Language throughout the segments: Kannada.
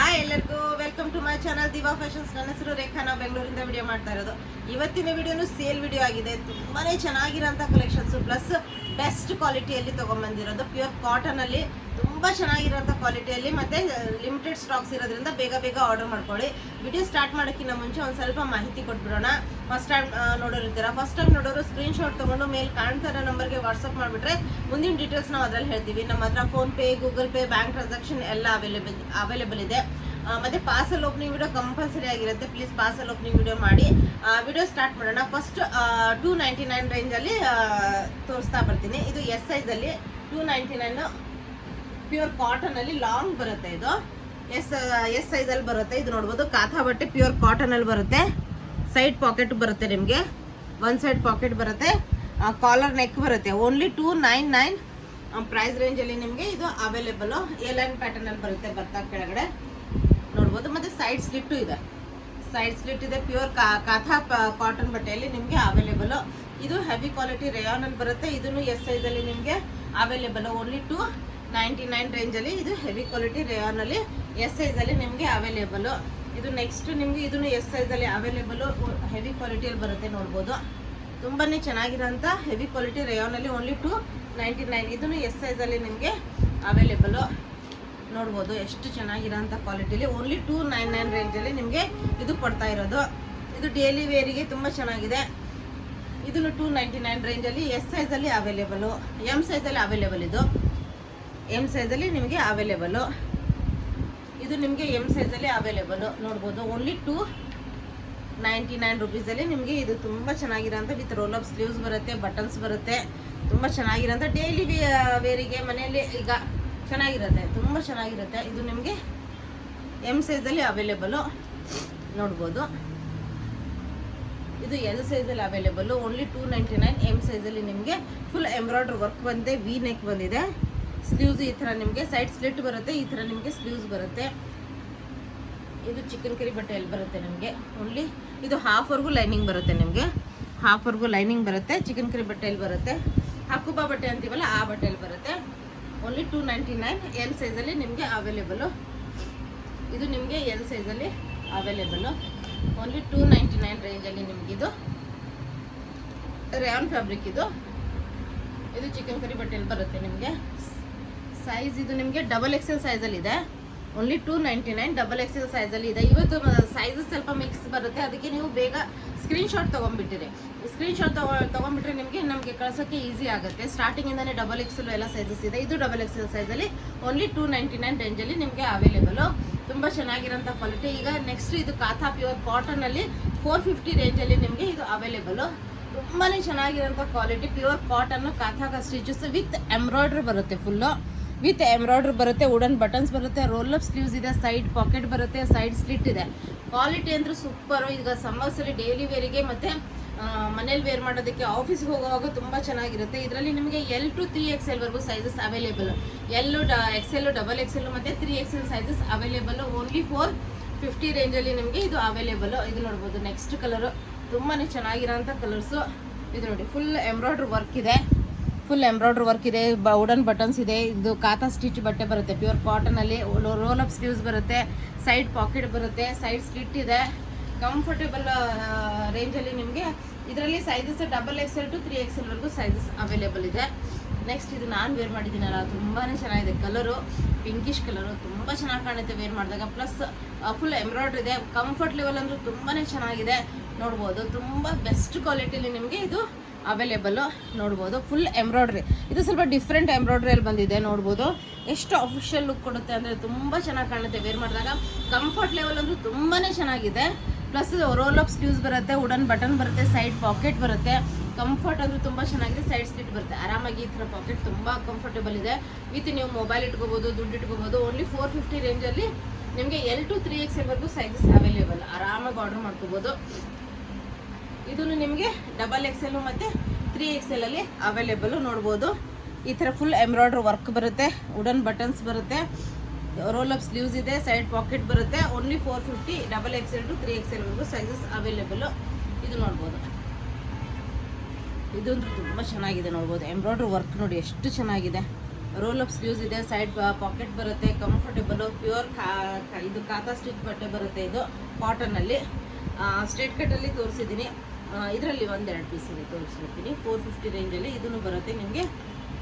ಹಾಯ್ ಎಲ್ಲರಿಗೂ welcome to my channel diva fashions. ನನ್ನ ಹೆಸರು ರೇಖಾ. ನಾವು ಬೆಂಗಳೂರಿಂದ ವಿಡಿಯೋ ಮಾಡ್ತಾ ಇರೋದು. ಇವತ್ತಿನ ವಿಡಿಯೋನು ಸೇಲ್ ವಿಡಿಯೋ ಆಗಿದೆ. ತುಂಬಾನೇ ಚೆನ್ನಾಗಿರೋಂಥ ಕಲೆಕ್ಷನ್ಸ್ ಪ್ಲಸ್ ಬೆಸ್ಟ್ ಕ್ವಾಲಿಟಿಯಲ್ಲಿ ತೊಗೊಂಬಂದಿರೋದು. ಪ್ಯೂರ್ ಕಾಟನ್ ಅಲ್ಲಿ ತುಂಬಾ ಚೆನ್ನಾಗಿರೋಂಥ ಕ್ವಾಲಿಟಿಯಲ್ಲಿ ಮತ್ತೆ ಲಿಮಿಟೆಡ್ ಸ್ಟಾಕ್ಸ್ ಇರೋದ್ರಿಂದ ಬೇಗ ಬೇಗ ಆರ್ಡರ್ ಮಾಡ್ಕೊಳ್ಳಿ. ವಿಡಿಯೋ ಸ್ಟಾರ್ಟ್ ಮಾಡೋಕ್ಕಿಂತ ಮುಂಚೆ ಒಂದು ಸ್ವಲ್ಪ ಮಾಹಿತಿ ಕೊಟ್ಬಿಡೋಣ. ಫಸ್ಟ್ ಟೈಮ್ ನೋಡೋರಿದ್ದೀರಾ, ಫಸ್ಟ್ ಟೈಮ್ ನೋಡೋರು ಸ್ಕ್ರೀನ್ ಶಾಟ್ ತೊಗೊಂಡು ಮೇಲೆ ಕಾಣ್ತಾ ಇರೋ ನಂಬರ್ಗೆ ವಾಟ್ಸಪ್ ಮಾಡಿಬಿಟ್ರೆ ಮುಂದಿನ ಡೀಟೇಲ್ಸ್ ನಾವು ಅದರಲ್ಲಿ ಹೇಳ್ತೀವಿ. ನಮ್ಮ ಹತ್ರ phone pay, Google pay, bank transaction ಎಲ್ಲ ಅವೈಲೇಬಲ್ ಇದೆ. ಮತ್ತೆ ಪಾರ್ಸಲ್ ಓಪನಿಂಗ್ ವಿಡಿಯೋ ಕಂಪಲ್ಸರಿ ಆಗಿರುತ್ತೆ. ಪ್ಲೀಸ್ ಪಾರ್ಸಲ್ ಓಪನಿಂಗ್ ವಿಡಿಯೋ ಮಾಡಿ. ವಿಡಿಯೋ ಸ್ಟಾರ್ಟ್ ಮಾಡೋಣ. ಫಸ್ಟ್ 299 ರೇಂಜಲ್ಲಿ ತೋರಿಸ್ತಾ ಬರ್ತೀನಿ. ಇದು ಎಸ್ ಸೈಜಲ್ಲಿ 299 ಪ್ಯೂರ್ ಕಾಟನ್ ಅಲ್ಲಿ ಲಾಂಗ್ ಬರುತ್ತೆ. ಇದು ಎಸ್ ಸೈಜಲ್ಲಿ ಬರುತ್ತೆ. ಇದು ನೋಡ್ಬೋದು, ಕಾಥಾ ಬಟ್ಟೆ ಪ್ಯೂರ್ ಕಾಟನ್ ಅಲ್ಲಿ ಬರುತ್ತೆ. ಸೈಡ್ ಪಾಕೆಟ್ ಬರುತ್ತೆ, ನಿಮಗೆ ಒನ್ ಸೈಡ್ ಪಾಕೆಟ್ ಬರುತ್ತೆ. ಕಾಲರ್ ನೆಕ್ ಬರುತ್ತೆ. ಓನ್ಲಿ 299 ಪ್ರೈಸ್ ರೇಂಜಲ್ಲಿ ನಿಮಗೆ ಇದು ಅವೈಲೇಬಲ್. ಎ ಲೈನ್ ಪ್ಯಾಟರ್ನ್ ಅಲ್ಲಿ ಬರುತ್ತೆ, ಬರ್ತಾ ಕೆಳಗಡೆ ನೋಡ್ಬೋದು. ಮತ್ತೆ ಸೈಡ್ ಸ್ಲಿಟ್ ಇದೆ, ಪ್ಯೂರ್ ಕಾಥಾ ಕಾಟನ್ ಬಟ್ಟೆಯಲ್ಲಿ ನಿಮಗೆ ಅವೈಲೇಬಲ್. ಇದು ಹೆವಿ ಕ್ವಾಲಿಟಿ ರೇಯಾನ್ ಅಲ್ಲಿ ಬರುತ್ತೆ. ಇದನ್ನು ಎಸ್ ಸೈಜ್ ಅಲ್ಲಿ ನಿಮಗೆ ಅವೈಲೇಬಲ್. ಓನ್ಲಿ 299 ರೇಂಜಲ್ಲಿ ಇದು ಹೆವಿ ಕ್ವಾಲಿಟಿ ರೇಯಾನ್ ಅಲ್ಲಿ ಎಸ್ ಸೈಜ್ ಅಲ್ಲಿ ನಿಮಗೆ ಅವೈಲೇಬಲ್. ಇದು ನೆಕ್ಸ್ಟ್ ನಿಮಗೆ ಇದನ್ನು ಎಸ್ ಸೈಜ್ ಅಲ್ಲಿ ಅವೈಲೇಬಲ್. ಹೆವಿ ಕ್ವಾಲಿಟಿಯಲ್ಲಿ ಬರುತ್ತೆ, ನೋಡ್ಬೋದು. ತುಂಬಾನೇ ಚೆನ್ನಾಗಿರೋಂಥ ಹೆವಿ ಕ್ವಾಲಿಟಿ ರೇಯಾನ್ ಅಲ್ಲಿ ಓನ್ಲಿ 299. ಇದನ್ನು ಎಸ್ ಸೈಜ್ ಅಲ್ಲಿ ನಿಮಗೆ ಅವೈಲೇಬಲ್. ನೋಡ್ಬೋದು ಎಷ್ಟು ಚೆನ್ನಾಗಿರೋಂಥ ಕ್ವಾಲಿಟಿಲಿ ಓನ್ಲಿ 299 ರೇಂಜಲ್ಲಿ ನಿಮಗೆ ಇದು ಕೊಡ್ತಾ ಇರೋದು. ಇದು ಡೈಲಿ ವೇರಿಗೆ ತುಂಬ ಚೆನ್ನಾಗಿದೆ. ಇದನ್ನು 299 ರೇಂಜಲ್ಲಿ ಎಸ್ ಸೈಜಲ್ಲಿ ಅವೈಲೇಬಲ್. ಎಮ್ ಸೈಜಲ್ಲಿ ಅವೈಲೇಬಲ್. ಇದು ಎಮ್ ಸೈಜಲ್ಲಿ ನಿಮಗೆ ಅವೈಲೇಬಲ್. ಇದು ನಿಮಗೆ ಎಮ್ ಸೈಜಲ್ಲಿ ಅವೈಲೇಬಲ್. ನೋಡ್ಬೋದು, ಓನ್ಲಿ 299 ರುಪೀಸಲ್ಲಿ ನಿಮಗೆ ಇದು ತುಂಬ ಚೆನ್ನಾಗಿರೋಂಥ ವಿತ್ ರೋಲ್ ಅಪ್ ಸ್ಲೀವ್ಸ್ ಬರುತ್ತೆ, ಬಟನ್ಸ್ ಬರುತ್ತೆ. ತುಂಬ ಚೆನ್ನಾಗಿರೋಂಥ ಡೈಲಿ ವೇರಿಗೆ ಮನೆಯಲ್ಲಿ ಈಗ ಚೆನ್ನಾಗಿರುತ್ತೆ, ತುಂಬ ಚೆನ್ನಾಗಿರುತ್ತೆ. ಇದು ನಿಮಗೆ ಎಮ್ ಸೈಜಲ್ಲಿ ಅವೈಲೇಬಲು. ನೋಡ್ಬೋದು, ಇದು ಎಲ್ ಸೈಜಲ್ಲಿ ಅವೈಲೇಬಲ್. ಓನ್ಲಿ 299. ಎಮ್ ಸೈಜಲ್ಲಿ ನಿಮಗೆ ಫುಲ್ ಎಂಬ್ರಾಯ್ಡ್ರಿ ವರ್ಕ್ ಬಂದಿದೆ, ವಿ ನೆಕ್ ಬಂದಿದೆ. ಸ್ಲೀವ್ಸ್ ಈ ಥರ ನಿಮಗೆ ಸೈಡ್ ಸ್ಲಿಟ್ ಬರುತ್ತೆ. ಈ ಥರ ನಿಮಗೆ ಸ್ಲೀವ್ಸ್ ಬರುತ್ತೆ. ಇದು ಚಿಕನ್ ಕರಿ ಬಟ್ಟೆಯಲ್ಲಿ ಬರುತ್ತೆ ನಿಮಗೆ. ಓನ್ಲಿ ಇದು ಹಾಫ್ವರೆಗೂ ಲೈನಿಂಗ್ ಬರುತ್ತೆ, ನಿಮಗೆ ಹಾಫ್ವರೆಗೂ ಲೈನಿಂಗ್ ಬರುತ್ತೆ. ಚಿಕನ್ ಕರಿ ಬಟ್ಟೆಯಲ್ಲಿ ಬರುತ್ತೆ. ಹಕ್ಕುಬಾ ಬಟ್ಟೆ ಅಂತೀವಲ್ಲ ಆ ಬಟ್ಟೆಯಲ್ಲಿ ಬರುತ್ತೆ. ಓನ್ಲಿ 299. ಎಲ್ ಸೈಜಲ್ಲಿ ನಿಮಗೆ ಅವೈಲೇಬಲು. ಇದು ನಿಮಗೆ ಎಲ್ ಸೈಜಲ್ಲಿ ಅವೈಲೇಬಲು. ಓನ್ಲಿ 299 ರೇಂಜಲ್ಲಿ ನಿಮಗಿದು ರೇಯಾನ್ ಫ್ಯಾಬ್ರಿಕ್. ಇದು ಚಿಕನ್ ಕರಿ ಬಟ್ಟೆಯಲ್ಲಿ ಬರುತ್ತೆ ನಿಮಗೆ. ಸೈಜ್ ಇದು ನಿಮಗೆ ಡಬಲ್ ಎಕ್ಸೆಲ್ ಸೈಜಲ್ಲಿ ಇದೆ. ಓನ್ಲಿ 299 ಡಬಲ್ ಎಕ್ಸೆಲ್ ಸೈಜಲ್ಲಿ ಇದೆ. ಇವತ್ತು ಸೈಜಸ್ ಸ್ವಲ್ಪ ಮಿಕ್ಸ್ ಬರುತ್ತೆ, ಅದಕ್ಕೆ ನೀವು ಬೇಗ ಸ್ಕ್ರೀನ್ಶಾಟ್ ತೊಗೊಂಡ್ಬಿಟ್ಟಿರಿ. ಸ್ಕ್ರೀನ್ಶಾಟ್ ತೊಗೊಂಡ್ಬಿಟ್ರೆ ನಮಗೆ ಕಳ್ಸೋಕ್ಕೆ ಈಸಿ ಆಗುತ್ತೆ. ಸ್ಟಾರ್ಟಿಂಗಿಂದನೇ ಡಬಲ್ ಎಕ್ಸೆಲ್ ಎಲ್ಲ ಸೈಜಸ್ ಇದೆ. ಇದು ಡಬಲ್ ಎಕ್ಸೆಲ್ ಸೈಜಲ್ಲಿ ಓನ್ಲಿ 299 ರೇಂಜಲ್ಲಿ ನಿಮಗೆ ಅವೈಲೇಬಲು. ತುಂಬ ಚೆನ್ನಾಗಿರೋಂಥ ಕ್ವಾಲಿಟಿ. ಈಗ ನೆಕ್ಸ್ಟ್ ಇದು ಕಾಥಾ ಪ್ಯೂರ್ ಕಾಟನಲ್ಲಿ 450 ರೇಂಜಲ್ಲಿ ನಿಮಗೆ ಇದು ಅವೈಲೇಬಲು. ತುಂಬಾ ಚೆನ್ನಾಗಿರೋಂಥ ಕ್ವಾಲಿಟಿ ಪ್ಯೂರ್ ಕಾಟನ್ನು ಕಾಥಾ ಸ್ಟಿಚಸ್ ವಿತ್ ಎಂಬ್ರಾಯ್ಡ್ರಿ ಬರುತ್ತೆ. ಫುಲ್ಲು ವಿತ್ ಎಂಬ್ರಾಯ್ಡ್ರಿ ಬರುತ್ತೆ. ವುಡನ್ ಬಟನ್ಸ್ ಬರುತ್ತೆ. ರೋಲ್ ಅಪ್ ಸ್ಲೀವ್ಸ್ ಇದೆ. ಸೈಡ್ ಪಾಕೆಟ್ ಬರುತ್ತೆ. ಸೈಡ್ ಸ್ಲಿಟ್ ಇದೆ. ಕ್ವಾಲಿಟಿ ಅಂದರೆ ಸೂಪರು. ಈಗ ಸಮ್ಮರ್ಸಲ್ಲಿ ಡೈಲಿ ವೇರಿಗೆ ಮತ್ತು ಮನೇಲಿ ವೇರ್ ಮಾಡೋದಕ್ಕೆ, ಆಫೀಸ್ಗೆ ಹೋಗುವಾಗ ತುಂಬ ಚೆನ್ನಾಗಿರುತ್ತೆ. ಇದರಲ್ಲಿ ನಿಮಗೆ L to 3XL ವರೆಗೂ sizes available. L, XL, double XL ಮತ್ತು 3XL ಸೈಜಸ್ ಅವೈಲೇಬಲ್. ಓನ್ಲಿ 450 ರೇಂಜಲ್ಲಿ ನಿಮಗೆ ಇದು ಅವೈಲೇಬಲ್. ಇದು ನೋಡ್ಬೋದು, ನೆಕ್ಸ್ಟ್ ಕಲರು ತುಂಬಾ ಚೆನ್ನಾಗಿರೋಂಥ ಕಲರ್ಸು. ಇದು ನೋಡಿ, ಫುಲ್ ಎಂಬ್ರಾಯ್ಡ್ರಿ ವರ್ಕ್ ಇದೆ. ವುಡನ್ ಬಟನ್ಸ್ ಇದೆ. ಇದು ಕಾಥಾ ಸ್ಟಿಚ್ ಬಟ್ಟೆ ಬರುತ್ತೆ ಪ್ಯೂರ್ ಕಾಟನಲ್ಲಿ. ರೋಲ್ ಅಪ್ ಸ್ಲೀವ್ಸ್ ಬರುತ್ತೆ. ಸೈಡ್ ಪಾಕೆಟ್ ಬರುತ್ತೆ. ಸೈಡ್ ಸ್ಲಿಟ್ ಇದೆ. ಕಂಫರ್ಟೇಬಲ್ ರೇಂಜಲ್ಲಿ ನಿಮಗೆ ಇದರಲ್ಲಿ sizes double XL to 3XL ವರೆಗೂ ಸೈಜಸ್ ಅವೈಲೇಬಲ್ ಇದೆ. ನೆಕ್ಸ್ಟ್ ಇದು ನಾನು ವೇರ್ ಮಾಡಿದ್ದೀನಲ್ಲ, ತುಂಬಾ ಚೆನ್ನಾಗಿದೆ. ಕಲರು ಪಿಂಕಿಶ್ ಕಲರು, ತುಂಬ ಚೆನ್ನಾಗಿ ಕಾಣುತ್ತೆ ವೇರ್ ಮಾಡಿದಾಗ. ಪ್ಲಸ್ ಫುಲ್ ಎಂಬ್ರಾಯ್ಡ್ರಿ ಇದೆ. ಕಂಫರ್ಟ್ ಲೆವೆಲ್ ಅಂದರೂ ತುಂಬಾ ಚೆನ್ನಾಗಿದೆ. ನೋಡ್ಬೋದು, ತುಂಬ ಬೆಸ್ಟ್ ಕ್ವಾಲಿಟಿಲಿ ನಿಮಗೆ ಇದು ಅವೈಲೇಬಲು. ನೋಡ್ಬೋದು, ಫುಲ್ ಎಂಬ್ರಾಯ್ಡ್ರಿ. ಇದು ಸ್ವಲ್ಪ ಡಿಫ್ರೆಂಟ್ ಎಂಬ್ರಾಯ್ಡ್ರಿಯಲ್ಲಿ ಬಂದಿದೆ. ನೋಡ್ಬೋದು ಎಷ್ಟು ಅಫಿಷಿಯಲ್ ಲುಕ್ ಕೊಡುತ್ತೆ ಅಂದರೆ ತುಂಬ ಚೆನ್ನಾಗಿ ಕಾಣುತ್ತೆ ವೇರ್ ಮಾಡಿದಾಗ. ಕಂಫರ್ಟ್ ಲೆವೆಲ್ ಅಂದರೂ ತುಂಬಾ ಚೆನ್ನಾಗಿದೆ. ಪ್ಲಸ್ ರೋಲ್ ಅಪ್ ಸ್ಲೀವ್ಸ್ ಬರುತ್ತೆ. ವುಡನ್ ಬಟನ್ ಬರುತ್ತೆ. ಸೈಡ್ ಪಾಕೆಟ್ ಬರುತ್ತೆ. ಕಂಫರ್ಟ್ ಅಂದರೂ ತುಂಬ ಚೆನ್ನಾಗಿದೆ. ಸೈಡ್ ಸ್ಲಿಟ್ ಬರುತ್ತೆ. ಆರಾಮಾಗಿ ಈ ಥರ ಪಾಕೆಟ್ ತುಂಬ ಕಂಫರ್ಟೇಬಲ್ ಇದೆ. ವಿತ್ ನೀವು ಮೊಬೈಲ್ ಇಟ್ಕೋಬೋದು, ದುಡ್ಡು ಇಟ್ಕೋಬೋದು. ಓನ್ಲಿ 450 ರೇಂಜಲ್ಲಿ ನಿಮಗೆ L to 3XL ವರೆಗೂ ಸೈಜಸ್ ಅವೈಲೇಬಲ್. ಆರಾಮಾಗಿ ಆರ್ಡರ್ ಮಾಡ್ಕೋಬೋದು. ಇದನ್ನು ನಿಮಗೆ ಡಬಲ್ XL ಮತ್ತು 3XL ಅಲ್ಲಿ ಅವೈಲೇಬಲ್. ನೋಡ್ಬೋದು, ಈ ಥರ ಫುಲ್ ಎಂಬ್ರಾಯ್ಡ್ರಿ ವರ್ಕ್ ಬರುತ್ತೆ. ವುಡನ್ ಬಟನ್ಸ್ ಬರುತ್ತೆ. ರೋಲ್ ಅಪ್ ಸ್ಲೀವ್ಸ್ ಇದೆ. ಸೈಡ್ ಪಾಕೆಟ್ ಬರುತ್ತೆ. Only 450 double XL to 3XL ವರೆಗೂ ಸೈಜಸ್ ಅವೈಲೇಬಲ್. ಇದು ನೋಡ್ಬೋದು, ಇದಂತೂ ತುಂಬ ಚೆನ್ನಾಗಿದೆ. ನೋಡ್ಬೋದು, ಎಂಬ್ರಾಯ್ಡ್ರಿ ವರ್ಕ್ ನೋಡಿ ಎಷ್ಟು ಚೆನ್ನಾಗಿದೆ. ರೋಲ್ ಅಪ್ ಸ್ಲೀವ್ಸ್ ಇದೆ, ಸೈಡ್ ಪಾಕೆಟ್ ಬರುತ್ತೆ, ಕಂಫರ್ಟೇಬಲ್ ಪ್ಯೂರ್ ಇದು ಕಾತಾ ಸ್ಟಿಚ್ ಬಟ್ಟೆ ಬರುತ್ತೆ. ಇದು ಕಾಟನಲ್ಲಿ ಸ್ಟ್ರೇಟ್ ಕಟ್ಟಲ್ಲಿ ತೋರಿಸಿದ್ದೀನಿ. ಇದರಲ್ಲಿ ಒಂದೆರಡು ಪೀಸ್ ಇದೆ ತೋರಿಸ್ಬಿಡ್ತೀನಿ. 450 ರೇಂಜಲ್ಲಿ ಇದನ್ನು ಬರುತ್ತೆ ನಿಮಗೆ.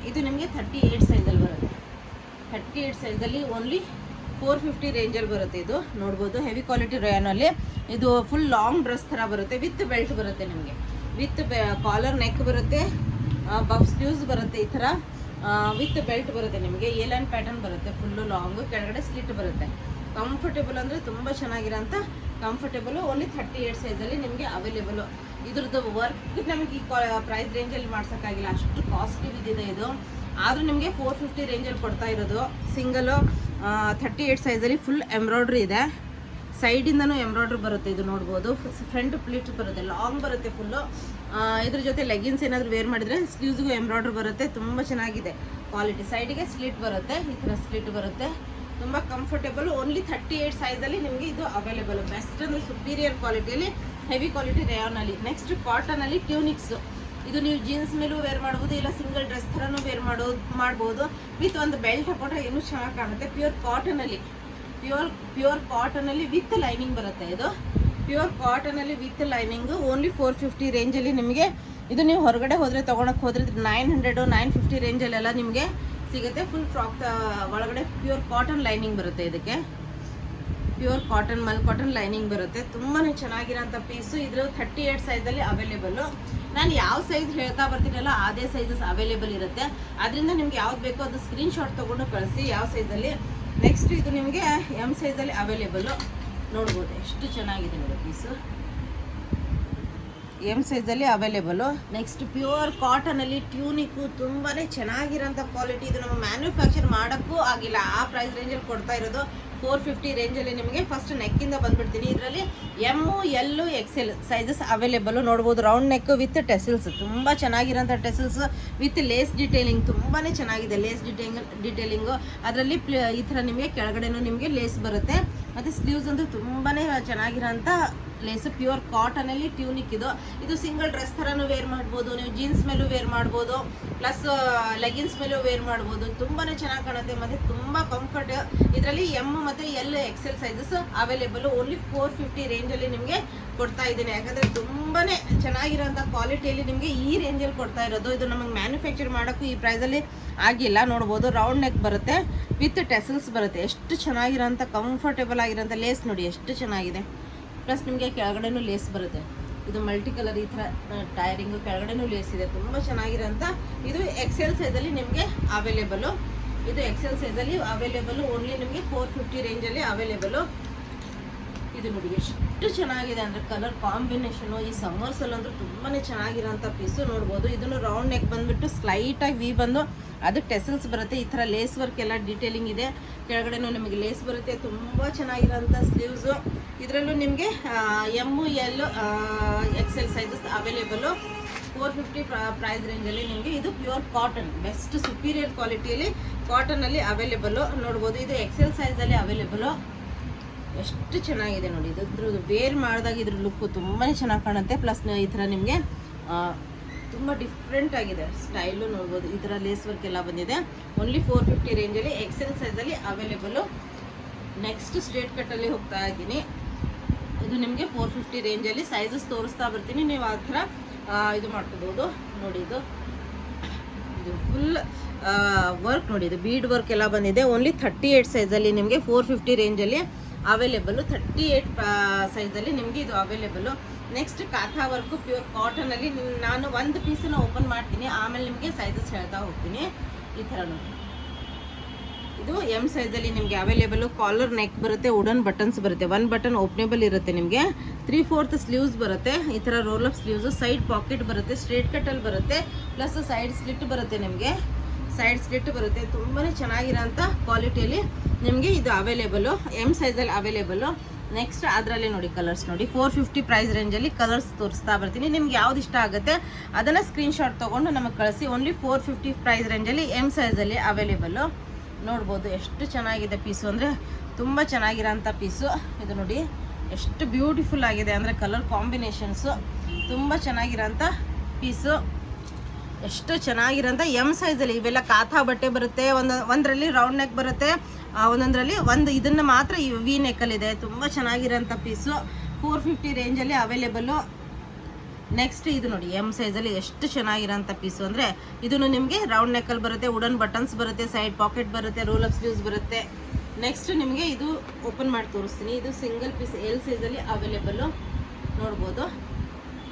ಇದು ನಿಮಗೆ 38 ಸೈಜಲ್ಲಿ ಬರುತ್ತೆ. 38 ಸೈಜಲ್ಲಿ ಓನ್ಲಿ 450 ರೇಂಜಲ್ಲಿ ಬರುತ್ತೆ. ಇದು ನೋಡ್ಬೋದು ಹೆವಿ ಕ್ವಾಲಿಟಿ ರೇಯಾನಲ್ಲಿ. ಇದು ಫುಲ್ ಲಾಂಗ್ ಡ್ರೆಸ್ ಥರ ಬರುತ್ತೆ, ವಿತ್ ಬೆಲ್ಟ್ ಬರುತ್ತೆ ನಿಮಗೆ. ವಿತ್ ಕಾಲರ್ ನೆಕ್ ಬರುತ್ತೆ, ಬಫ್ ಸ್ಲೀವ್ಸ್ ಬರುತ್ತೆ ಈ ಥರ, ವಿತ್ ಬೆಲ್ಟ್ ಬರುತ್ತೆ ನಿಮಗೆ. ಏಲೈನ್ ಪ್ಯಾಟರ್ನ್ ಬರುತ್ತೆ, ಫುಲ್ಲು ಲಾಂಗು, ಕೆಳಗಡೆ ಸ್ಲಿಟ್ ಬರುತ್ತೆ. ಕಂಫರ್ಟೇಬಲ್ ಅಂದರೆ ತುಂಬ ಚೆನ್ನಾಗಿರೋಂಥ ಕಂಫರ್ಟೇಬಲು. ಓನ್ಲಿ 38 ಸೈಜಲ್ಲಿ ನಿಮಗೆ ಅವೈಲೇಬಲು. ಇದ್ರದ್ದು ವರ್ಕ್ ನಮಗೆ ಈ ಪ್ರೈಸ್ ರೇಂಜಲ್ಲಿ ಮಾಡ್ಸೋಕ್ಕಾಗಿಲ್ಲ, ಅಷ್ಟು ಕಾಸ್ಟ್ಲಿ ಬಿದ್ದಿದೆ ಇದು. ಆದರೂ ನಿಮಗೆ 450 ರೇಂಜಲ್ಲಿ ಕೊಡ್ತಾ ಇರೋದು. ಸಿಂಗಲು 38 ಸೈಜಲ್ಲಿ ಫುಲ್ ಎಂಬ್ರಾಯ್ಡ್ರಿ ಇದೆ, ಸೈಡಿಂದನೂ ಎಂಬ್ರಾಯ್ಡ್ರಿ ಬರುತ್ತೆ. ಇದು ನೋಡ್ಬೋದು, ಫ್ರಂಟ್ ಪ್ಲೀಟ್ ಬರುತ್ತೆ, ಲಾಂಗ್ ಬರುತ್ತೆ ಫುಲ್ಲು. ಇದ್ರ ಜೊತೆ ಲೆಗಿನ್ಸ್ ಏನಾದರೂ ವೇರ್ ಮಾಡಿದರೆ ಸ್ಲೀವ್ಸ್ಗೂ ಎಂಬ್ರಾಯ್ಡ್ರಿ ಬರುತ್ತೆ. ತುಂಬ ಚೆನ್ನಾಗಿದೆ ಕ್ವಾಲಿಟಿ. ಸೈಡಿಗೆ ಸ್ಲಿಟ್ ಬರುತ್ತೆ, ಈ ಥರ ಸ್ಲಿಟ್ ಬರುತ್ತೆ. ತುಂಬ ಕಂಫರ್ಟೇಬಲ್. ಓನ್ಲಿ 38 ಸೈಜಲ್ಲಿ ನಿಮಗೆ ಇದು ಅವೈಲೇಬಲ್. ಬೆಸ್ಟ್ ಅಂದರೆ ಸುಪೀರಿಯರ್ ಕ್ವಾಲಿಟಿಯಲ್ಲಿ ಹೆವಿ ಕ್ವಾಲಿಟಿ ರೇಯಾನಲ್ಲಿ. ನೆಕ್ಸ್ಟ್ ಕಾಟನಲ್ಲಿ ಟ್ಯೂನಿಕ್ಸು. ಇದು ನೀವು ಜೀನ್ಸ್ ಮೇಲೂ ವೇರ್ ಮಾಡ್ಬೋದು, ಇಲ್ಲ ಸಿಂಗಲ್ ಡ್ರೆಸ್ ಥರನೂ ವೇರ್ ಮಾಡ್ಬೋದು. ವಿತ್ ಒಂದು ಬೆಲ್ಟ್ ಹಾಕೊಂಡ್ರೆ ಇನ್ನೂ ಚೆನ್ನಾಗಿ ಕಾಣುತ್ತೆ. ಪ್ಯೂರ್ ಕಾಟನಲ್ಲಿ ವಿತ್ ಲೈನಿಂಗ್ ಬರುತ್ತೆ. ಇದು ಪ್ಯೂರ್ ಕಾಟನಲ್ಲಿ ವಿತ್ ಲೈನಿಂಗು. ಓನ್ಲಿ 450 ರೇಂಜಲ್ಲಿ ನಿಮಗೆ ಇದು. ನೀವು ಹೊರಗಡೆ ಹೋದರೆ ತೊಗೊಳಕ್ಕೆ ಹೋದರೆ 900 950 ರೇಂಜಲ್ಲೆಲ್ಲ ನಿಮಗೆ ಸಿಗುತ್ತೆ. ಫುಲ್ ಫ್ರಾಕ್ ಒಳಗಡೆ ಪ್ಯೂರ್ ಕಾಟನ್ ಲೈನಿಂಗ್ ಬರುತ್ತೆ. ಇದಕ್ಕೆ ಪ್ಯೂರ್ ಕಾಟನ್ ಕಾಟನ್ ಲೈನಿಂಗ್ ಬರುತ್ತೆ. ತುಂಬಾ ಚೆನ್ನಾಗಿರೋಂಥ ಪೀಸು. ಇದ್ರ 38 ಸೈಜಲ್ಲಿ ಅವೈಲೇಬಲು. ನಾನು ಯಾವ ಸೈಜ್ ಹೇಳ್ತಾ ಬರ್ತೀನಲ್ಲ ಅದೇ ಸೈಜಸ್ ಅವೈಲೇಬಲ್ ಇರುತ್ತೆ. ಅದರಿಂದ ನಿಮ್ಗೆ ಯಾವ್ದು ಬೇಕೋ ಅದು ಸ್ಕ್ರೀನ್ಶಾಟ್ ತೊಗೊಂಡು ಕಳಿಸಿ ಯಾವ ಸೈಜಲ್ಲಿ. ನೆಕ್ಸ್ಟ್ ಇದು ನಿಮಗೆ ಎಮ್ ಸೈಜಲ್ಲಿ ಅವೈಲೇಬಲು. ನೋಡ್ಬೋದು ಎಷ್ಟು ಚೆನ್ನಾಗಿದೆ ನೋಡಿ ಪೀಸು. ಎಮ್ ಸೈಜಲ್ಲಿ ಅವೈಲೇಬಲು. ನೆಕ್ಸ್ಟ್ ಪ್ಯೂರ್ ಕಾಟನಲ್ಲಿ ಟ್ಯೂನಿಕ್ಕು ತುಂಬಾ ಚೆನ್ನಾಗಿರೋಂಥ ಕ್ವಾಲಿಟಿ. ಇದು ನಮ್ಮ ಮ್ಯಾನುಫ್ಯಾಕ್ಚರ್ ಮಾಡೋಕ್ಕೂ ಆಗಿಲ್ಲ, ಆ ಪ್ರೈಸ್ ರೇಂಜಲ್ಲಿ ಕೊಡ್ತಾ ಇರೋದು. 450 ರೇಂಜಲ್ಲಿ ನಿಮಗೆ. ಫಸ್ಟ್ ನೆಕ್ಕಿಂದ ಬಂದುಬಿಡ್ತೀನಿ. ಇದರಲ್ಲಿ ಎಮ್ಮು ಎಲ್ಲು XL ಸೈಜಸ್ ಅವೈಲೇಬಲು. ನೋಡ್ಬೋದು ರೌಂಡ್ ನೆಕ್ ವಿತ್ ಟೆಸಲ್ಸ್, ತುಂಬ ಚೆನ್ನಾಗಿರೋಂಥ ಟೆಸಲ್ಸ್ ವಿತ್ ಲೇಸ್ ಡಿಟೇಲಿಂಗ್. ತುಂಬಾ ಚೆನ್ನಾಗಿದೆ ಲೇಸ್ ಡಿಟೇಲಿಂಗು. ಅದರಲ್ಲಿ ಈ ಥರ ನಿಮಗೆ ಕೆಳಗಡೆನೂ ನಿಮಗೆ ಲೇಸ್ ಬರುತ್ತೆ. ಮತ್ತು ಸ್ಲೀವ್ಸ್ ಅಂತೂ ತುಂಬಾ ಚೆನ್ನಾಗಿರೋಂಥ ಲೇಸ್. ಪ್ಯೂರ್ ಕಾಟನಲ್ಲಿ ಟ್ಯೂನಿಕ್ ಇದು. ಇದು ಸಿಂಗಲ್ ಡ್ರೆಸ್ ಥರನೂ ವೇರ್ ಮಾಡ್ಬೋದು, ನೀವು ಜೀನ್ಸ್ ಮೇಲೂ ವೇರ್ ಮಾಡ್ಬೋದು, ಪ್ಲಸ್ ಲೆಗಿನ್ಸ್ ಮೇಲೂ ವೇರ್ ಮಾಡ್ಬೋದು. ತುಂಬಾ ಚೆನ್ನಾಗಿ ಕಾಣುತ್ತೆ ಮತ್ತು ತುಂಬ ಕಂಫರ್ಟ್. ಇದರಲ್ಲಿ ಎಮ್ ಮತ್ತು XL ಸೈಜಸ್ ಅವೈಲೇಬಲು. ಓನ್ಲಿ 450 ರೇಂಜಲ್ಲಿ ನಿಮಗೆ ಕೊಡ್ತಾ ಇದ್ದೀನಿ. ಯಾಕಂದರೆ ತುಂಬಾ ಚೆನ್ನಾಗಿರೋಂಥ ಕ್ವಾಲಿಟಿಯಲ್ಲಿ ನಿಮಗೆ ಈ ರೇಂಜಲ್ಲಿ ಕೊಡ್ತಾ ಇರೋದು. ಇದು ನಮಗೆ ಮ್ಯಾನುಫ್ಯಾಕ್ಚರ್ ಮಾಡೋಕ್ಕೂ ಈ ಪ್ರೈಸಲ್ಲಿ ಆಗಿಲ್ಲ. ನೋಡ್ಬೋದು ರೌಂಡ್ ನೆಕ್ ಬರುತ್ತೆ ವಿತ್ ಟೆಸಲ್ಸ್ ಬರುತ್ತೆ. ಎಷ್ಟು ಚೆನ್ನಾಗಿರೋಂಥ ಕಂಫರ್ಟೇಬಲ್ ಆಗಿರೋಂಥ ಲೇಸ್ ನೋಡಿ ಎಷ್ಟು ಚೆನ್ನಾಗಿದೆ. ಪ್ಲಸ್ ನಿಮಗೆ ಕೆಳಗಡೆನೂ ಲೇಸ್ ಬರುತ್ತೆ. ಇದು ಮಲ್ಟಿ ಕಲರ್ ಈ ಥರ ಟೈರಿಂಗು, ಕೆಳಗಡೆನೂ ಲೇಸ್ ಇದೆ. ತುಂಬ ಚೆನ್ನಾಗಿರೋಂಥ ಇದು XL ಸೈಜಲ್ಲಿ ನಿಮಗೆ ಅವೈಲೇಬಲು. ಇದು XL ಸೈಜಲ್ಲಿ ಅವೈಲೇಬಲು. ಓನ್ಲಿ ನಿಮಗೆ 450 ರೇಂಜಲ್ಲಿ ಅವೈಲೇಬಲು. ಇದು ನೋಡಿ ಎಷ್ಟು ಚೆನ್ನಾಗಿದೆ ಅಂದರೆ ಕಲರ್ ಕಾಂಬಿನೇಷನು. ಈ ಸಮ್ಮರ್ಸಲ್ಲಂದ್ರೂ ತುಂಬಾ ಚೆನ್ನಾಗಿರೋಂಥ ಪೀಸು. ನೋಡ್ಬೋದು ಇದನ್ನು ರೌಂಡ್ ನೆಕ್ ಬಂದುಬಿಟ್ಟು ಸ್ಲೈಟಾಗಿ ವಿ ಬಂದು ಅದು ಟೆಸಲ್ಸ್ ಬರುತ್ತೆ. ಈ ಥರ ಲೇಸ್ ವರ್ಕ್ ಎಲ್ಲ ಡೀಟೇಲಿಂಗ್ ಇದೆ. ಕೆಳಗಡೆನೂ ನಿಮಗೆ ಲೇಸ್ ಬರುತ್ತೆ. ತುಂಬ ಚೆನ್ನಾಗಿರೋಂಥ ಸ್ಲೀವ್ಸು. ಇದರಲ್ಲೂ ನಿಮಗೆ ಎಮ್ಮು ಎಲ್ಲು XL ಸೈಜಸ್ ಅವೈಲೇಬಲು. 450 ಪ್ರೈಸ್ ರೇಂಜಲ್ಲಿ ನಿಮಗೆ. ಇದು ಪ್ಯೂರ್ ಕಾಟನ್, ಬೆಸ್ಟ್ ಸುಪೀರಿಯರ್ ಕ್ವಾಲಿಟಿಯಲ್ಲಿ ಕಾಟನಲ್ಲಿ ಅವೈಲೇಬಲು. ನೋಡ್ಬೋದು ಇದು XL ಸೈಜಲ್ಲಿ ಅವೈಲೇಬಲು. ಎಷ್ಟು ಚೆನ್ನಾಗಿದೆ ನೋಡಿ. ಇದ್ರದ್ದು ವೇರ್ ಮಾಡಿದಾಗ ಇದ್ರ ಲುಕ್ಕು ತುಂಬಾ ಚೆನ್ನಾಗಿ ಕಾಣುತ್ತೆ. ಪ್ಲಸ್ ಈ ಥರ ನಿಮಗೆ ತುಂಬ ಡಿಫ್ರೆಂಟ್ ಆಗಿದೆ ಸ್ಟೈಲು. ನೋಡ್ಬೋದು ಈ ಥರ ಲೇಸ್ ವರ್ಕ್ ಎಲ್ಲ ಬಂದಿದೆ. ಓನ್ಲಿ 450 ರೇಂಜಲ್ಲಿ XL ಸೈಜಲ್ಲಿ ಅವೈಲೇಬಲು. ನೆಕ್ಸ್ಟ್ ಸ್ಟ್ರೇಟ್ ಕಟ್ಟಲ್ಲಿ ಹೋಗ್ತಾ ಇದ್ದೀನಿ. ಇದು ನಿಮಗೆ 450 ರೇಂಜಲ್ಲಿ ಸೈಜಸ್ ತೋರಿಸ್ತಾ ಬರ್ತೀನಿ. ನೀವು ಆ ಥರ ಇದು ಮಾಡ್ಕೋಬೋದು. ನೋಡಿ ಇದು ಫುಲ್ ವರ್ಕ್ ನೋಡಿ, ಇದು ಬೀಡ್ ವರ್ಕ್ ಎಲ್ಲ ಬಂದಿದೆ. ಓನ್ಲಿ 38 ಸೈಜಲ್ಲಿ ನಿಮಗೆ 450 ರೇಂಜಲ್ಲಿ ಅವೈಲೇಬಲು. 38 ಸೈಜಲ್ಲಿ ನಿಮಗೆ ಇದು available. Next kantha work pure ಕಾಟನಲ್ಲಿ. ನಾನು ಒಂದು ಪೀಸನ್ನು ಓಪನ್ ಮಾಡ್ತೀನಿ, ಆಮೇಲೆ ನಿಮಗೆ ಸೈಜಸ್ ಹೇಳ್ತಾ ಹೋಗ್ತೀನಿ. ಈ ಥರ ನೋಡಿ, ಇದು ಎಮ್ ಸೈಜಲ್ಲಿ ನಿಮಗೆ ಅವೈಲೇಬಲು. ಕಾಲರ್ ನೆಕ್ ಬರುತ್ತೆ, ವುಡನ್ ಬಟನ್ಸ್ ಬರುತ್ತೆ. 1 ಬಟನ್ ಓಪನೇಬಲ್ ಇರುತ್ತೆ ನಿಮಗೆ. 3/4 ಸ್ಲೀವ್ಸ್ ಬರುತ್ತೆ. ಈ ಥರ roll up sleeves. Side pocket ಬರುತ್ತೆ, ಸ್ಟ್ರೇಟ್ ಕಟ್ಟಲ್ಲಿ ಬರುತ್ತೆ. ಪ್ಲಸ್ ಸೈಡ್ ಸ್ಲಿಟ್ ಬರುತ್ತೆ ನಿಮಗೆ. ಸೈಡ್ ಸ್ಲಿಟ್ ಬರುತ್ತೆ. ತುಂಬಾ ಚೆನ್ನಾಗಿರೋಂಥ ಕ್ವಾಲಿಟಿಯಲ್ಲಿ ನಿಮಗೆ ಇದು ಅವೈಲೇಬಲು. ಎಮ್ ಸೈಜಲ್ಲಿ ಅವೈಲೇಬಲು. ನೆಕ್ಸ್ಟ್ ಅದರಲ್ಲಿ ನೋಡಿ ಕಲರ್ಸ್ ನೋಡಿ. 450 ಪ್ರೈಸ್ ರೇಂಜಲ್ಲಿ ಕಲರ್ಸ್ ತೋರಿಸ್ತಾ ಬರ್ತೀನಿ. ನಿಮ್ಗೆ ಯಾವ್ದು ಇಷ್ಟ ಆಗುತ್ತೆ ಅದನ್ನು ಸ್ಕ್ರೀನ್ಶಾಟ್ ತೊಗೊಂಡು ನಮಗೆ ಕಳಿಸಿ. ಓನ್ಲಿ 450 ಪ್ರೈಸ್ ರೇಂಜಲ್ಲಿ ಎಮ್ ಸೈಜಲ್ಲಿ ಅವೈಲೇಬಲು. ನೋಡ್ಬೋದು ಎಷ್ಟು ಚೆನ್ನಾಗಿದೆ ಪೀಸು ಅಂದರೆ ತುಂಬ ಚೆನ್ನಾಗಿರೋಂಥ ಪೀಸು. ಇದು ನೋಡಿ ಎಷ್ಟು ಬ್ಯೂಟಿಫುಲ್ ಆಗಿದೆ ಅಂದರೆ ಕಲರ್ ಕಾಂಬಿನೇಷನ್ಸು ತುಂಬ ಚೆನ್ನಾಗಿರೋಂಥ ಪೀಸು. ಎಷ್ಟು ಚೆನ್ನಾಗಿರೋಂಥ ಎಮ್ ಸೈಜಲ್ಲಿ ಇವೆಲ್ಲ ಕಾಥಾ ಬಟ್ಟೆ ಬರುತ್ತೆ. ಒಂದರಲ್ಲಿ ರೌಂಡ್ ನೆಕ್ ಬರುತ್ತೆ, ಒಂದೊಂದರಲ್ಲಿ ಇದನ್ನು ಮಾತ್ರ ವಿ ನೆಕ್ಕಲ್ಲಿದೆ. ತುಂಬ ಚೆನ್ನಾಗಿರೋಂಥ ಪೀಸು 450 ರೇಂಜಲ್ಲಿ ಅವೈಲೇಬಲ್ಲು. ನೆಕ್ಸ್ಟ್ ಇದು ನೋಡಿ ಎಮ್ ಸೈಜಲ್ಲಿ ಎಷ್ಟು ಚೆನ್ನಾಗಿರೋಂಥ ಪೀಸು ಅಂದರೆ ಇದನ್ನು ನಿಮಗೆ ರೌಂಡ್ ನೆಕ್ಕಲ್ಲಿ ಬರುತ್ತೆ, ವುಡನ್ ಬಟನ್ಸ್ ಬರುತ್ತೆ, ಸೈಡ್ ಪಾಕೆಟ್ ಬರುತ್ತೆ, ರೋಲ್ ಅಪ್ ಸ್ಲೀವ್ಸ್ ಬರುತ್ತೆ. ನೆಕ್ಸ್ಟ್ ನಿಮಗೆ ಇದು ಓಪನ್ ಮಾಡಿ ತೋರಿಸ್ತೀನಿ. ಇದು ಸಿಂಗಲ್ ಪೀಸ್ ಎಲ್ ಸೈಜಲ್ಲಿ ಅವೈಲೇಬಲ್ಲು ನೋಡ್ಬೋದು.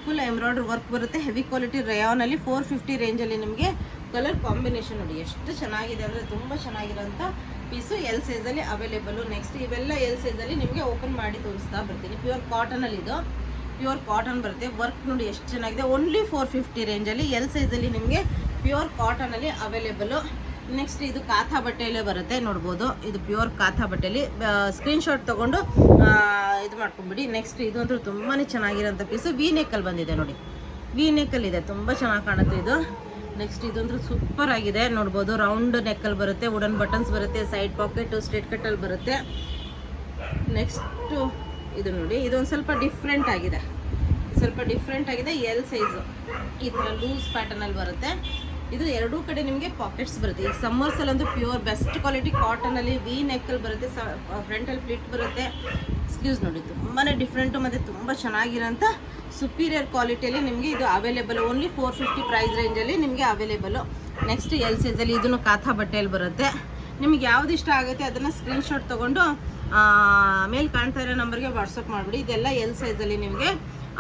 ಫುಲ್ ಎಂಬ್ರಾಯ್ಡ್ರಿ ವರ್ಕ್ ಬರುತ್ತೆ, ಹೆವಿ ಕ್ವಾಲಿಟಿ ರೇಯಾನಲ್ಲಿ 450 ರೇಂಜಲ್ಲಿ ನಿಮಗೆ ಕಲರ್ ಕಾಂಬಿನೇಷನ್ ನೋಡಿ ಎಷ್ಟು ಚೆನ್ನಾಗಿದೆ ಅಂದರೆ ತುಂಬ ಚೆನ್ನಾಗಿರೋಂಥ ಪೀಸು ಎಲ್ ಸೈಜಲ್ಲಿ ಅವೈಲೇಬಲ್ಲು. ನೆಕ್ಸ್ಟ್ ಇವೆಲ್ಲ ಎಲ್ ಸೈಜಲ್ಲಿ ನಿಮಗೆ ಓಪನ್ ಮಾಡಿ ತೋರಿಸ್ತಾ ಬರ್ತೀನಿ. ಪ್ಯೂರ್ ಕಾಟನಲ್ಲಿ ಇದು ಪ್ಯೂರ್ ಕಾಟನ್ ಬರುತ್ತೆ. ವರ್ಕ್ ನೋಡಿ ಎಷ್ಟು ಚೆನ್ನಾಗಿದೆ. ಓನ್ಲಿ 450 ರೇಂಜಲ್ಲಿ ಎಲ್ ಸೈಜಲ್ಲಿ ನಿಮಗೆ ಪ್ಯೂರ್ ಕಾಟನಲ್ಲಿ ಅವೈಲೇಬಲ್ಲು. ನೆಕ್ಸ್ಟ್ ಇದು ಕಾಥಾ ಬಟ್ಟೆಯಲ್ಲೇ ಬರುತ್ತೆ ನೋಡ್ಬೋದು. ಇದು ಪ್ಯೂರ್ ಕಾಥಾ ಬಟ್ಟೆಯಲ್ಲಿ ಸ್ಕ್ರೀನ್ಶಾಟ್ ತೊಗೊಂಡು ಇದು ಮಾಡ್ಕೊಂಬಿಡಿ. ನೆಕ್ಸ್ಟ್ ಇದು ಅಂತೂ ತುಂಬಾ ಚೆನ್ನಾಗಿರೋಂಥ ಪೀಸು ವಿ ನೆಕ್ಕಲ್ಲಿ ಬಂದಿದೆ ನೋಡಿ, ವಿ ನೆಕ್ಕಲ್ಲಿದೆ, ತುಂಬ ಚೆನ್ನಾಗಿ ಕಾಣುತ್ತೆ ಇದು. ನೆಕ್ಸ್ಟ್ ಇದಂದ್ರೆ ಸೂಪರ್ ಆಗಿದೆ ನೋಡ್ಬೋದು. ರೌಂಡ್ ನೆಕ್ಕಲ್ಲಿ ಬರುತ್ತೆ, ವುಡನ್ ಬಟನ್ಸ್ ಬರುತ್ತೆ, ಸೈಡ್ ಪಾಕೆಟು ಸ್ಟ್ರೇಟ್ ಕಟ್ಟಲ್ಲಿ ಬರುತ್ತೆ. ನೆಕ್ಸ್ಟು ಇದು ನೋಡಿ, ಇದೊಂದು ಸ್ವಲ್ಪ ಡಿಫ್ರೆಂಟ್ ಆಗಿದೆ, ಎಲ್ ಸೈಜು ಈ ಥರ ಲೂಸ್ ಪ್ಯಾಟರ್ನಲ್ಲಿ ಬರುತ್ತೆ. ಇದು ಎರಡೂ ಕಡೆ ನಿಮಗೆ ಪಾಕೆಟ್ಸ್ ಬರುತ್ತೆ. ಈಗ ಸಮ್ಮರ್ಸಲ್ಲಂತೂ ಪ್ಯೂರ್ ಬೆಸ್ಟ್ ಕ್ವಾಲಿಟಿ ಕಾಟನಲ್ಲಿ ವಿ ನೆಕ್ಕಲ್ಲಿ ಬರುತ್ತೆ, ಫ್ರಂಟಲ್ಲಿ ಪ್ಲಿಟ್ ಬರುತ್ತೆ. ಸ್ಲೀವ್ಸ್ ನೋಡಿ ತುಂಬಾ ಡಿಫ್ರೆಂಟು ಮತ್ತು ತುಂಬ ಚೆನ್ನಾಗಿರೋಂಥ ಸುಪೀರಿಯರ್ ಕ್ವಾಲಿಟಿಯಲ್ಲಿ ನಿಮಗೆ ಇದು ಅವೈಲೇಬಲ್. ಓನ್ಲಿ 450 ಪ್ರೈಸ್ ರೇಂಜಲ್ಲಿ ನಿಮಗೆ ಅವೈಲೇಬಲು. ನೆಕ್ಸ್ಟ್ ಎಲ್ ಸೈಜಲ್ಲಿ ಇದನ್ನು ಕಾಥಾ ಬಟ್ಟೆಯಲ್ಲಿ ಬರುತ್ತೆ. ನಿಮಗೆ ಯಾವ್ದು ಇಷ್ಟ ಆಗುತ್ತೆ ಅದನ್ನು ಸ್ಕ್ರೀನ್ಶಾಟ್ ತೊಗೊಂಡು ಮೇಲೆ ಕಾಣ್ತಾ ಇರೋ ನಂಬರ್ಗೆ ವಾಟ್ಸಪ್ ಮಾಡಿಬಿಡಿ. ಇದೆಲ್ಲ ಎಲ್ ಸೈಜಲ್ಲಿ ನಿಮಗೆ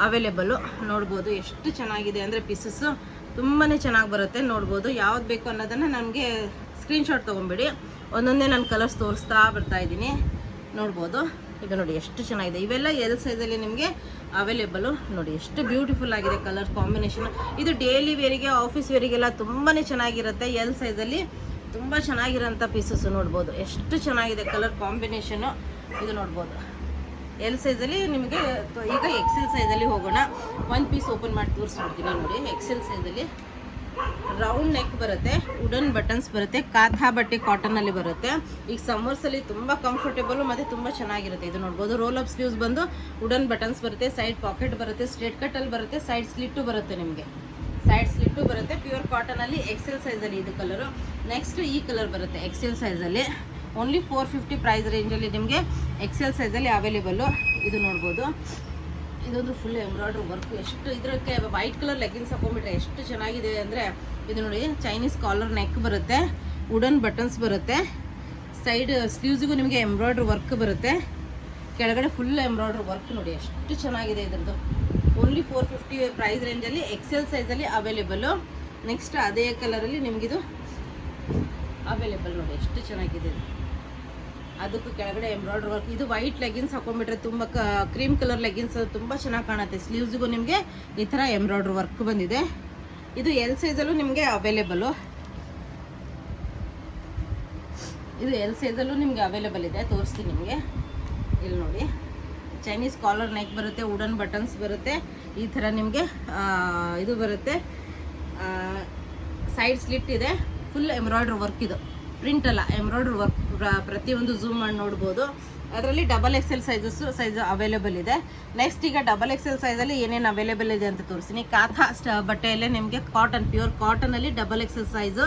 ಅವೈಲೇಬಲ್ಲು ನೋಡ್ಬೋದು. ಎಷ್ಟು ಚೆನ್ನಾಗಿದೆ ಅಂದರೆ ಪೀಸಸ್ಸು ತುಂಬಾ ಚೆನ್ನಾಗಿ ಬರುತ್ತೆ ನೋಡ್ಬೋದು. ಯಾವ್ದು ಬೇಕು ಅನ್ನೋದನ್ನು ನನಗೆ ಸ್ಕ್ರೀನ್ಶಾಟ್ ತೊಗೊಂಬಿಡಿ. ಒಂದೊಂದೇ ನಾನು ಕಲರ್ಸ್ ತೋರಿಸ್ತಾ ಬರ್ತಾ ಇದ್ದೀನಿ ನೋಡ್ಬೋದು. ಈಗ ನೋಡಿ ಎಷ್ಟು ಚೆನ್ನಾಗಿದೆ. ಇವೆಲ್ಲ ಎಲ್ ಸೈಜಲ್ಲಿ ನಿಮಗೆ ಅವೈಲೇಬಲ್ಲು ನೋಡಿ. ಎಷ್ಟು ಬ್ಯೂಟಿಫುಲ್ ಆಗಿದೆ ಕಲರ್ ಕಾಂಬಿನೇಷನ್. ಇದು ಡೈಲಿ ವೇರಿಗೆ ಆಫೀಸ್ ವೇರಿಗೆಲ್ಲ ತುಂಬಾ ಚೆನ್ನಾಗಿರುತ್ತೆ. ಎಲ್ ಸೈಜಲ್ಲಿ ತುಂಬ ಚೆನ್ನಾಗಿರೋಂಥ ಪೀಸಸ್ಸು ನೋಡ್ಬೋದು. ಎಷ್ಟು ಚೆನ್ನಾಗಿದೆ ಕಲರ್ ಕಾಂಬಿನೇಷನು ಇದು ನೋಡ್ಬೋದು. ಎಲ್ ಸೈಜಲ್ಲಿ ನಿಮಗೆ ಈಗ ಎಕ್ಸೆಲ್ ಸೈಜಲ್ಲಿ ಹೋಗೋಣ. ಒಂದು ಪೀಸ್ ಓಪನ್ ಮಾಡಿ ತೋರಿಸ್ಬಿಡ್ತೀನಿ ನೋಡಿ. ಎಕ್ಸೆಲ್ ಸೈಜಲ್ಲಿ ರೌಂಡ್ ನೆಕ್ ಬರುತ್ತೆ, ವುಡನ್ ಬಟನ್ಸ್ ಬರುತ್ತೆ, ಕಾಥಾ ಬಟ್ಟೆ ಕಾಟನಲ್ಲಿ ಬರುತ್ತೆ. ಈಗ ಸಮ್ಮರ್ಸಲ್ಲಿ ತುಂಬ ಕಂಫರ್ಟೇಬಲು ಮತ್ತು ತುಂಬ ಚೆನ್ನಾಗಿರುತ್ತೆ. ಇದು ನೋಡ್ಬೋದು. ರೋಲ್ ಅಪ್ ಸ್ಲೀವ್ಸ್ ಬಂದು ವುಡನ್ ಬಟನ್ಸ್ ಬರುತ್ತೆ, ಸೈಡ್ ಪಾಕೆಟ್ ಬರುತ್ತೆ, ಸ್ಟ್ರೇಟ್ ಕಟ್ಟಲ್ಲಿ ಬರುತ್ತೆ, ಸೈಡ್ ಸ್ಲಿಟ್ಟು ಬರುತ್ತೆ. ನಿಮಗೆ ಸೈಡ್ ಸ್ಲಿಟ್ಟು ಬರುತ್ತೆ. ಪ್ಯೂರ್ ಕಾಟನಲ್ಲಿ ಎಕ್ಸೆಲ್ ಸೈಜಲ್ಲಿ ಇದು ಕಲರು. ನೆಕ್ಸ್ಟ್ ಈ ಕಲರ್ ಬರುತ್ತೆ ಎಕ್ಸೆಲ್ ಸೈಜಲ್ಲಿ. ಓನ್ಲಿ 450 ಪ್ರೈಸ್ ರೇಂಜಲ್ಲಿ ನಿಮಗೆ ಎಕ್ಸೆಲ್ ಸೈಜಲ್ಲಿ ಅವೈಲೇಬಲ್ಲು. ಇದು ನೋಡ್ಬೋದು. ಇದೊಂದು ಫುಲ್ ಎಂಬ್ರಾಯ್ಡ್ರಿ ವರ್ಕ್. ಎಷ್ಟು ಇದಕ್ಕೆ ವೈಟ್ ಕಲರ್ ಲೆಗ್ಗಿನ್ಸ್ ಹಾಕೊಂಡ್ಬಿಟ್ರೆ ಎಷ್ಟು ಚೆನ್ನಾಗಿದೆ ಅಂದರೆ ಇದು ನೋಡಿ. ಚೈನೀಸ್ ಕಾಲರ್ ನೆಕ್ ಬರುತ್ತೆ, ವುಡನ್ ಬಟನ್ಸ್ ಬರುತ್ತೆ, ಸೈಡ್ ಸ್ಲೀವ್ಸಿಗೂ ನಿಮಗೆ ಎಂಬ್ರಾಯ್ಡ್ರಿ ವರ್ಕ್ ಬರುತ್ತೆ, ಕೆಳಗಡೆ ಫುಲ್ ಎಂಬ್ರಾಯ್ಡ್ರಿ ವರ್ಕ್ ನೋಡಿ ಎಷ್ಟು ಚೆನ್ನಾಗಿದೆ ಇದ್ರದ್ದು. ಓನ್ಲಿ 450 ಪ್ರೈಸ್ ರೇಂಜಲ್ಲಿ ಎಕ್ಸೆಲ್ ಸೈಜಲ್ಲಿ ಅವೈಲೇಬಲ್ಲು. ನೆಕ್ಸ್ಟ್ ಅದೇ ಕಲರಲ್ಲಿ ನಿಮಗಿದು ಅವೈಲೇಬಲ್ ನೋಡಿ ಎಷ್ಟು ಚೆನ್ನಾಗಿದೆ. ಅದಕ್ಕೂ ಕೆಳಗಡೆ ಎಂಬ್ರಾಯ್ಡ್ರಿ ವರ್ಕ್. ಇದು ವೈಟ್ ಲೆಗಿನ್ಸ್ ಹಾಕೊಂಡ್ಬಿಟ್ರೆ ತುಂಬ ಕ್ರೀಮ್ ಕಲರ್ ಲೆಗಿನ್ಸ್ ತುಂಬ ಚೆನ್ನಾಗಿ ಕಾಣುತ್ತೆ. ಸ್ಲೀವ್ಸ್ಗೂ ನಿಮಗೆ ಈ ಥರ ಎಂಬ್ರಾಯ್ಡ್ರಿ ವರ್ಕ್ ಬಂದಿದೆ. ಇದು ಎಲ್ ಸೈಜಲ್ಲೂ ನಿಮಗೆ ಅವೈಲೇಬಲ್ಲು. ಇದು ಎಲ್ ಸೈಜಲ್ಲೂ ನಿಮಗೆ ಅವೈಲೇಬಲ್ ಇದೆ. ತೋರಿಸ್ತೀನಿ ನಿಮಗೆ. ಇಲ್ಲಿ ನೋಡಿ, ಚೈನೀಸ್ ಕಾಲರ್ ನೆಕ್ ಬರುತ್ತೆ, ವುಡನ್ ಬಟನ್ಸ್ ಬರುತ್ತೆ, ಈ ಥರ ನಿಮಗೆ ಇದು ಬರುತ್ತೆ, ಸೈಡ್ ಸ್ಲಿಟ್ ಇದೆ, ಫುಲ್ ಎಂಬ್ರಾಯ್ಡ್ರಿ ವರ್ಕ್. ಇದು ಪ್ರಿಂಟ್ ಅಲ್ಲ, ಎಂಬ್ರಾಯ್ಡ್ರಿ ವರ್ಕ್. ಪ್ರತಿಯೊಂದು ಝೂಮ್ ಮಾಡಿ ನೋಡ್ಬೋದು. ಅದರಲ್ಲಿ ಡಬಲ್ ಎಕ್ಸೆಲ್ ಸೈಜ್ ಅವೈಲೇಬಲ್ ಇದೆ. ನೆಕ್ಸ್ಟ್ ಈಗ ಡಬಲ್ ಎಕ್ಸೆಲ್ ಸೈಜಲ್ಲಿ ಏನೇನು ಅವೈಲೇಬಲ್ ಇದೆ ಅಂತ ತೋರಿಸ್ತೀನಿ. ಕಾಥಾ ಬಟ್ಟೆಯಲ್ಲೇ ನಿಮಗೆ ಕಾಟನ್, ಪ್ಯೂರ್ ಕಾಟನಲ್ಲಿ double XL size,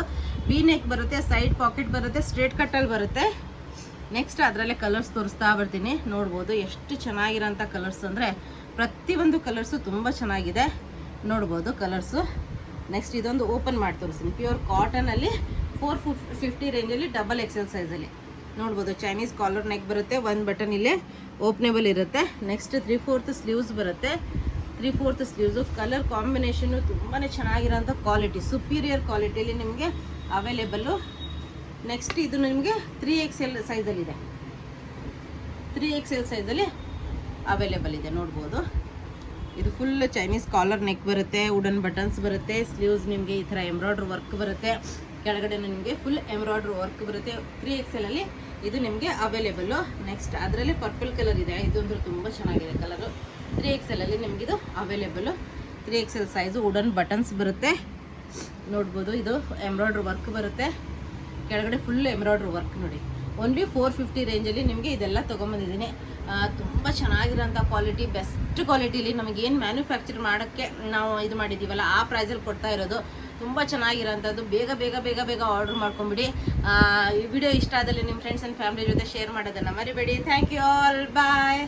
V neck ಬರುತ್ತೆ, ಸೈಡ್ ಪಾಕೆಟ್ ಬರುತ್ತೆ, ಸ್ಟ್ರೇಟ್ ಕಟ್ಟಲ್ಲಿ ಬರುತ್ತೆ. ನೆಕ್ಸ್ಟ್ ಅದರಲ್ಲೇ ಕಲರ್ಸ್ ತೋರಿಸ್ತಾ ಬರ್ತೀನಿ ನೋಡ್ಬೋದು. ಎಷ್ಟು ಚೆನ್ನಾಗಿರೋಂಥ ಕಲರ್ಸ್ ಅಂದರೆ ಪ್ರತಿಯೊಂದು ಕಲರ್ಸು ತುಂಬ ಚೆನ್ನಾಗಿದೆ ನೋಡ್ಬೋದು ಕಲರ್ಸು. ನೆಕ್ಸ್ಟ್ ಇದೊಂದು ಓಪನ್ ಮಾಡಿ ತೋರಿಸ್ತೀನಿ. ಪ್ಯೂರ್ ಕಾಟನಲ್ಲಿ 450 ರೇಂಜಲ್ಲಿ ಡಬಲ್ ಎಕ್ಸೆಲ್ ಸೈಜಲ್ಲಿ ನೋಡ್ಬೋದು. ಚೈನೀಸ್ ಕಾಲರ್ ನೆಕ್ ಬರುತ್ತೆ, ಒಂದು ಬಟನ್ ಇಲ್ಲೇ ಓಪನೇಬಲ್ ಇರುತ್ತೆ. ನೆಕ್ಸ್ಟ್ 3/4 ಸ್ಲೀವ್ಸ್ ಬರುತ್ತೆ. 3/4 ಸ್ಲೀವ್ಸು. ಕಲರ್ ಕಾಂಬಿನೇಷನ್ನು ತುಂಬಾ ಚೆನ್ನಾಗಿರೋಂಥ ಕ್ವಾಲಿಟಿ, ಸುಪೀರಿಯರ್ ಕ್ವಾಲಿಟಿಯಲ್ಲಿ ನಿಮಗೆ ಅವೈಲೇಬಲ್ಲು. ನೆಕ್ಸ್ಟ್ ಇದು ನಿಮಗೆ 3XL ಸೈಜಲ್ಲಿದೆ, 3XL ಸೈಜಲ್ಲಿ ಅವೈಲೇಬಲ್ ಇದೆ ನೋಡ್ಬೋದು. ಇದು ಫುಲ್ ಚೈನೀಸ್ ಕಾಲರ್ ನೆಕ್ ಬರುತ್ತೆ, ವುಡನ್ ಬಟನ್ಸ್ ಬರುತ್ತೆ, ಸ್ಲೀವ್ಸ್ ನಿಮಗೆ ಈ ಥರ ಎಂಬ್ರಾಯ್ಡ್ರಿ ವರ್ಕ್ ಬರುತ್ತೆ, ಕೆಳಗಡೆ ನಿಮಗೆ ಫುಲ್ ಎಂಬ್ರಾಯ್ಡ್ರಿ ವರ್ಕ್ ಬರುತ್ತೆ. 3XL ಅಲ್ಲಿ ಇದು ನಿಮಗೆ ಅವೈಲೇಬಲ್ಲು. ನೆಕ್ಸ್ಟ್ ಅದರಲ್ಲಿ ಪರ್ಪಲ್ ಕಲರ್ ಇದೆ, ಇದೊಂದು ತುಂಬ ಚೆನ್ನಾಗಿದೆ ಕಲರು. 3XL ಅಲ್ಲಿ ನಿಮಗಿದು available. 3XL size, wooden buttons ಬರುತ್ತೆ ನೋಡ್ಬೋದು. ಇದು ಎಂಬ್ರಾಯ್ಡ್ರಿ ವರ್ಕ್ ಬರುತ್ತೆ, ಕೆಳಗಡೆ ಫುಲ್ ಎಂಬ್ರಾಯ್ಡ್ರಿ ವರ್ಕ್ ನೋಡಿ. ಓನ್ಲಿ 450 ರೇಂಜಲ್ಲಿ ನಿಮಗೆ ಇದೆಲ್ಲ ತೊಗೊಂಬಂದಿದ್ದೀನಿ. ತುಂಬ ಚೆನ್ನಾಗಿರೋಂಥ ಕ್ವಾಲಿಟಿ, ಬೆಸ್ಟ್ ಕ್ವಾಲಿಟಿಲಿ ನಮಗೇನು ಮ್ಯಾನುಫ್ಯಾಕ್ಚರ್ ಮಾಡೋಕ್ಕೆ ನಾವು ಇದು ಮಾಡಿದ್ದೀವಲ್ಲ ಆ ಪ್ರೈಸಲ್ಲಿ ಕೊಡ್ತಾ ಇರೋದು. ತುಂಬ ಚೆನ್ನಾಗಿರೋಂಥದ್ದು. ಬೇಗ ಬೇಗ ಬೇಗ ಬೇಗ ಆರ್ಡರ್ ಮಾಡ್ಕೊಂಬಿಡಿ. ಈ ವಿಡಿಯೋ ಇಷ್ಟ ಆದಲ್ಲಿ ನಿಮ್ಮ ಫ್ರೆಂಡ್ಸ್ ಆ್ಯಂಡ್ ಫ್ಯಾಮಿಲಿ ಜೊತೆ ಶೇರ್ ಮಾಡೋದನ್ನು ಮರಿಬೇಡಿ. Thank you all, bye.